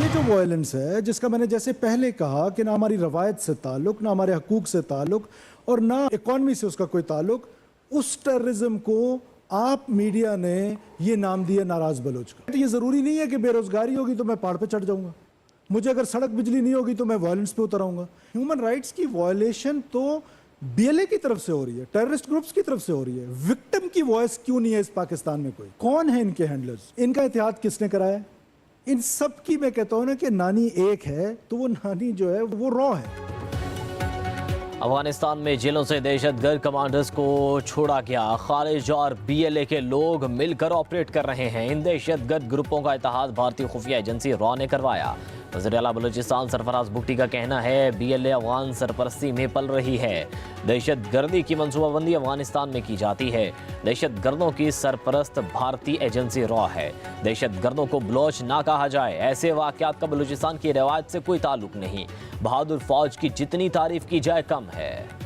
ये जो वायलेंस है, जिसका मैंने जैसे पहले कहा कि ना हमारी रवायत से ताल्लुक, ना हमारे हकूक से ताल्लुक और ना इकॉनमी से उसका कोई ताल्लुक, उस टेररिज्म को आप मीडिया ने ये नाम दिया नाराज बलोच का। तो ये जरूरी नहीं है कि बेरोजगारी होगी तो मैं पहाड़ पे चढ़ जाऊंगा, मुझे अगर सड़क बिजली नहीं होगी तो मैं वायलेंस पे उतर आऊंगा। ह्यूमन राइट्स की वायलेशन तो बीएलए की तरफ से हो रही है, टेररिस्ट ग्रुप्स की तरफ से हो रही है। विक्टिम की वॉइस क्यों नहीं है इस पाकिस्तान में? कोई कौन है इनके हैंडलर्स? इनका इतिहाद किसने कराया? इन सब की मैं कहता हूं ना कि नानी एक है तो वो नानी जो है वो रॉ है। अफगानिस्तान में जेलों से दहशतगर्द कमांडर्स को छोड़ा गया। खालिज और बीएलए के लोग मिलकर ऑपरेट कर रहे हैं। इन दहशतगर्द ग्रुपों का इत्तेहाद भारतीय खुफिया एजेंसी रॉ ने करवाया। वज़ीर आला बलूचिस्तान सरफराज भुट्टी का कहना है बीएलए अफगान सरपरस्ती में पल रही है। दहशतगर्दी की मनसूबाबंदी अफगानिस्तान में की जाती है। दहशतगर्दों की सरपरस्त भारतीय एजेंसी रॉ है। दहशतगर्दों को बलोच ना कहा जाए, ऐसे वाक़यात का बलूचिस्तान की रवायत से कोई ताल्लुक नहीं। बहादुर फौज की जितनी तारीफ की जाए कम है।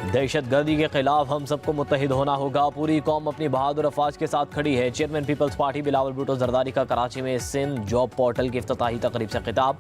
दहशतगर्दी के खिलाफ हम सबको मुत्तहिद होना होगा। पूरी कौम अपनी बहादुर अफवाज के साथ खड़ी है। चेयरमैन पीपल्स पार्टी बिलावल भुट्टो जरदारी का कराची में सिंध जॉब पोर्टल की इफ्तिताही तकरीब से खिताब।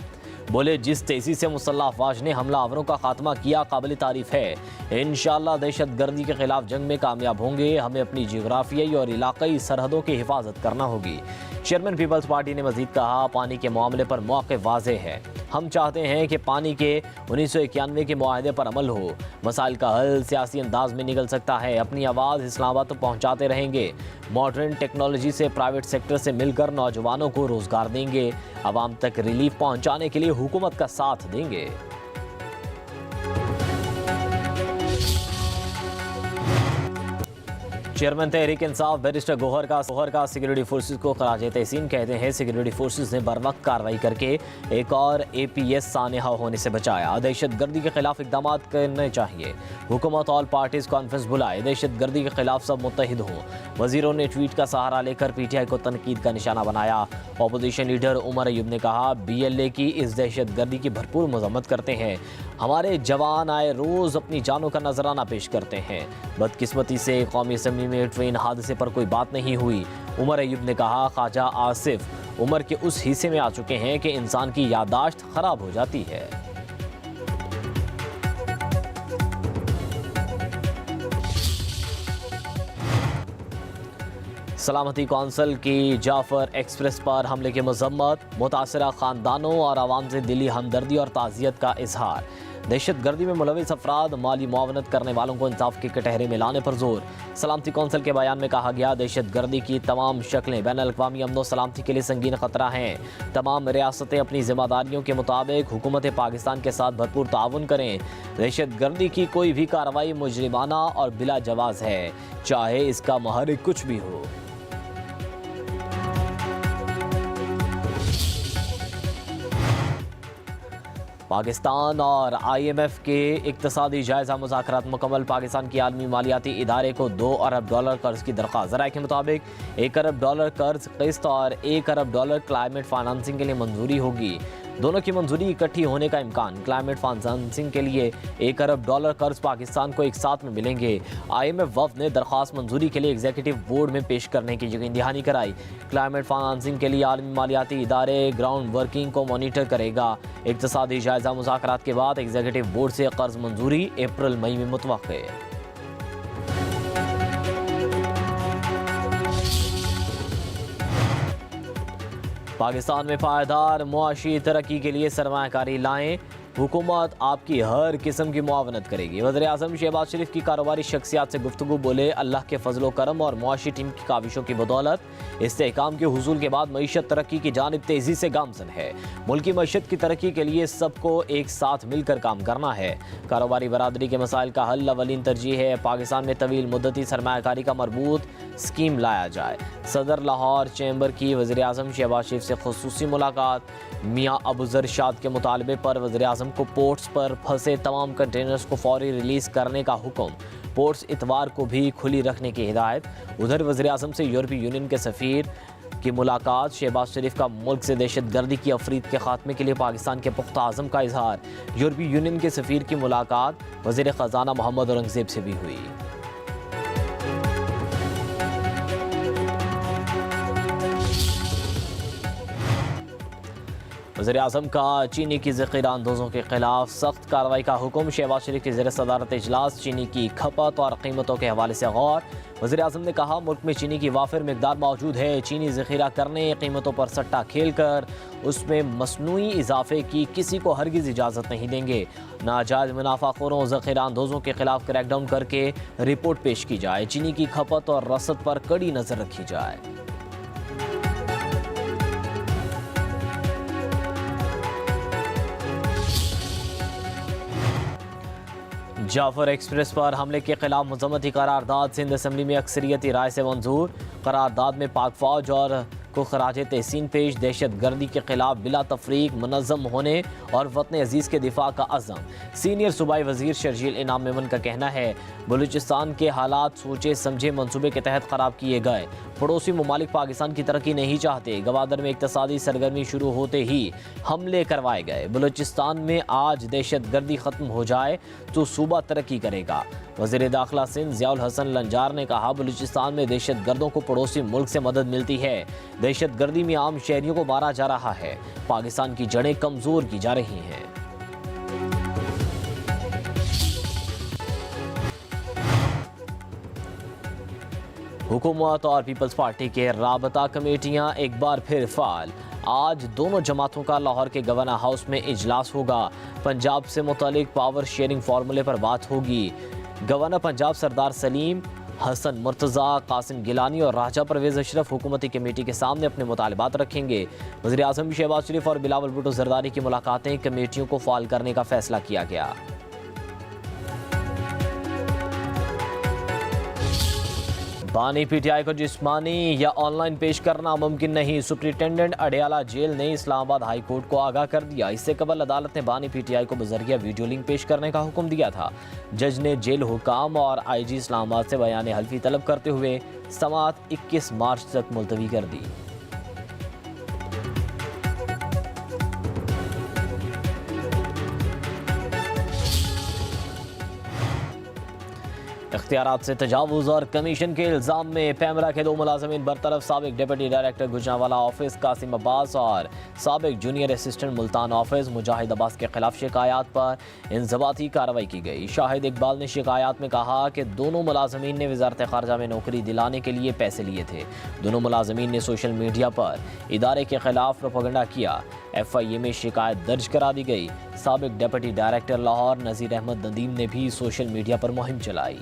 बोले, जिस तेजी से मुसल्लह अफवाज ने हमलावरों का खात्मा किया काबिल तारीफ है। इंशाअल्लाह दहशतगर्दी के खिलाफ जंग में कामयाब होंगे। हमें अपनी जियोग्राफियाई और इलाकई सरहदों की हिफाजत करना होगी। चेयरमैन पीपल्स पार्टी ने मजीद कहा, पानी के मामले पर मौक़िफ़ वाज़ेह है। हम चाहते हैं कि पानी के 1991 के मुआहदे पर अमल हो। मसाइल का हल सियासी अंदाज में निकल सकता है। अपनी आवाज़ इस्लामाबाद तक पहुँचाते रहेंगे। मॉडर्न टेक्नोलॉजी से प्राइवेट सेक्टर से मिलकर नौजवानों को रोज़गार देंगे। आवाम तक रिलीफ पहुँचाने के लिए हुकूमत का साथ देंगे। चेयरमैन तहरीक इंसाफ बैरिस्टर गोहर का सिक्योरिटी फोर्सेस को खराज तहसीन कहते हैं। सिक्योरिटी फोर्सेस ने बरवक्त कार्रवाई करके एक और APS सानेहा होने से बचाया। दहशतगर्दी के खिलाफ इकदाम करने चाहिए। हुकूमत ऑल पार्टीज कॉन्फ्रेंस बुलाए। दहशतगर्दी के खिलाफ सब मुत्तहिद हों। वजीरों ने ट्वीट का सहारा लेकर PTI को तनकीद का निशाना बनाया। अपोजिशन लीडर उमर अयूब ने कहा, BLA की इस दहशतगर्दी की भरपूर मजम्मत करते हैं। हमारे जवान आए रोज़ अपनी जानों का नजराना पेश करते हैं। बदकिस्मती से कौमी असम्बली में ट्रेन हादसे पर कोई बात नहीं हुई। उमर अयूब ने कहा, ख्वाजा आसिफ उम्र के उस हिस्से में आ चुके हैं कि इंसान की याददाश्त खराब हो जाती है। सलामती कौंसिल की जाफर एक्सप्रेस पर हमले की मजम्मत। मुतासरा खानदानों और आवाम से दिली हमदर्दी और ताज़ियत का इजहार। दहशतगर्दी में मुलविस अफराद माली मुआवनत करने वालों को इंसाफ के कटहरे में लाने पर जोर। सलामती कौंसिल के बयान में कहा गया, दहशतगर्दी की तमाम शक्लें बैनुल-अक़वामी अमन व सलामती के लिए संगीन खतरा हैं। तमाम रियासतें अपनी जिम्मेदारियों के मुताबिक हुकूमत पाकिस्तान के साथ भरपूर ताउन करें। दहशतगर्दी की कोई भी कार्रवाई मुजरिमाना और बिला जवाज़ है, चाहे इसका महर कुछ भी हो। पाकिस्तान और IMF के इक्तसादी जायजा मुज़ाकरात मुकम्मल। पाकिस्तान की आलमी मालियाती इदारे को $2 अरब कर्ज की दरख्वास्त। ज़राए के मुताबिक $1 अरब कर्ज किस्त और $1 अरब क्लाइमेट फाइनेंसिंग के लिए मंजूरी होगी। दोनों की मंजूरी इकट्ठी होने का इम्कान। क्लाइमेट फाइनेंसिंग के लिए $1 अरब कर्ज पाकिस्तान को एक साथ में मिलेंगे। IMF वफ़द ने दरख्वास्त मंजूरी के लिए एग्जीक्यूटिव बोर्ड में पेश करने की यकीन दहानी कराई। क्लाइमेट फाइनेंसिंग के लिए आलमी मालियाती इदारे ग्राउंड वर्किंग को मॉनिटर करेगा। इक्तसादी जायजा मुज़ाकरात के बाद एग्जीक्यूटिव बोर्ड से कर्ज मंजूरी अप्रैल मई में मुतवक्के। पाकिस्तान में पायदार मुआशी तरक्की के लिए सरमायाकारी लाएं। हुकूमत आपकी हर किस्म की मुआवनत करेगी। वज़ीर आज़म शहबाज शरीफ की कारोबारी शख्सियात से गुफ्तगू। बोले, अल्लाह के फजलो करम और मुआशी टीम की काविशों की बदौलत इस्तेहकाम के हुसूल के बाद मईशत तरक्की की जानिब तेज़ी से गामजन है। मुल्की मईशत की तरक्की के लिए सबको एक साथ मिलकर काम करना है। कारोबारी बरादरी के मसाइल का हल अवलीन तरजीह है। पाकिस्तान में तवील मुद्दती सरमायाकारी का मरबूत स्कीम लाया जाए। सदर लाहौर चैम्बर की वज़ीर आज़म शहबाज शरीफ से खुसूसी मुलाकात। मियाँ अबूज़र शाद के मुतालबे पर वज़ीर आज़म को पोर्ट्स पर फंसे तमाम कंटेनर्स को फौरी रिलीज़ करने का हुक्म। पोर्ट्स इतवार को भी खुली रखने की हिदायत। उधर वज़ीर आज़म से यूरोपीय यूनियन के सफ़ीर की मुलाकात। शहबाज शरीफ का मुल्क से दहशत गर्दी की अफरीद के खात्मे के लिए पाकिस्तान के पुख्ता आज़म का इजहार। यूरोपीय यूनियन के सफ़ीर की मुलाकात वज़ीर ख़जाना मोहम्मद औरंगज़ेब से भी हुई। वज़ीर आज़म का चीनी की ज़ख़ीरा अंदोज़ों के खिलाफ सख्त कार्रवाई का हुक्म। शहबाज शरीफ के ज़ेर सदारत इजलास चीनी की खपत और कीमतों के हवाले से गौर। वज़ीर आज़म ने कहा, मुल्क में चीनी की वाफिर मिकदार मौजूद है। चीनी ज़ख़ीरा करने, कीमतों पर सट्टा खेल कर उसमें मसनूई इजाफे की किसी को हरगिज़ इजाज़त नहीं देंगे। नाजायज़ मुनाफाखोरों ज़ख़ीरा अंदोज़ों के खिलाफ क्रैकडाउन करके रिपोर्ट पेश की जाए। चीनी की खपत और रसद पर कड़ी नज़र रखी जाए। जाफर एक्सप्रेस पर हमले के खिलाफ मज़म्मती करारदाद सिंध असम्बली में अक्सरियती राय से मंजूर। करारदाद में पाक फौज और को खराज तहसीन पेश। दहशत गर्दी के खिलाफ बिला तफरीक मुनज़्ज़म होने और वतन अजीज़ के दिफा का अज़म। सीनियर सूबाई वज़ीर शर्जील इनाम मेमन का कहना है, बलूचिस्तान के हालात सोचे समझे मनसूबे के तहत ख़राब किए गए। पड़ोसी ममालिक पाकिस्तान की तरक्की नहीं चाहते। गवादर में इक़्तिसादी सरगर्मी शुरू होते ही हमले करवाए गए। बलूचिस्तान में आज दहशत गर्दी ख़त्म हो जाए तो सूबा तरक्की करेगा। वज़ीर दाखिला सिंध ज़ियाउल हसन लंजार ने कहा, बलूचिस्तान में दहशत गर्दों को पड़ोसी मुल्क से मदद मिलती है। दहशत गर्दी में आम शहरियों को मारा जा रहा है। पाकिस्तान की जड़ें कमज़ोर की जा रही हैं। हुकूमत और पीपल्स पार्टी के राबता कमेटियां एक बार फिर फाल। आज दोनों जमातों का लाहौर के गवर्नर हाउस में इजलास होगा। पंजाब से मुतालिक पावर शेयरिंग फार्मूले पर बात होगी। गवर्नर पंजाब सरदार सलीम, हसन मुर्तज़ा, कासिम गिलानी और राजा परवेज़ अशरफ हुकूमती कमेटी के सामने अपने मुतालबात रखेंगे। वज़ीर आज़म शहबाज शरीफ और बिलावल भुट्टो ज़रदारी की मुलाकातें, कमेटियों को फाल करने का फैसला किया गया। बानी पीटीआई को जिस्मानी या ऑनलाइन पेश करना मुमकिन नहीं। सुप्रिंटेंडेंट अडयाला जेल ने इस्लामाबाद हाई कोर्ट को आगाह कर दिया। इससे कबल अदालत ने बानी पीटीआई को बजरिया वीडियो लिंक पेश करने का हुक्म दिया था। जज ने जेल हुकाम और आईजी इस्लामाबाद से बयान हल्फी तलब करते हुए समाअत 21 मार्च तक मुलतवी कर दी। इख्तियारात से तजावुज़ और कमीशन के इल्ज़ाम में पैमरा के 2 मुलाज़मीन बरतरफ। साबिक deputy director Gujranwala office Qasim Abbas और साबिक junior assistant Multan office Mujahid Abbas के खिलाफ शिकायत पर इंज़बाती कार्रवाई की गई। शाहिद इकबाल ने शिकायत में कहा कि दोनों मुलाज़मीन ने वज़ारत ख़ारजा में नौकरी दिलाने के लिए पैसे लिए थे। दोनों मुलाज़मीन ने सोशल मीडिया पर इदारे के खिलाफ प्रोपेगेंडा किया। FIA में शिकायत दर्ज करा दी गई। साबिक डिप्टी डायरेक्टर लाहौर नज़ीर अहमद नदीम ने भी सोशल मीडिया पर मुहिम चलाई।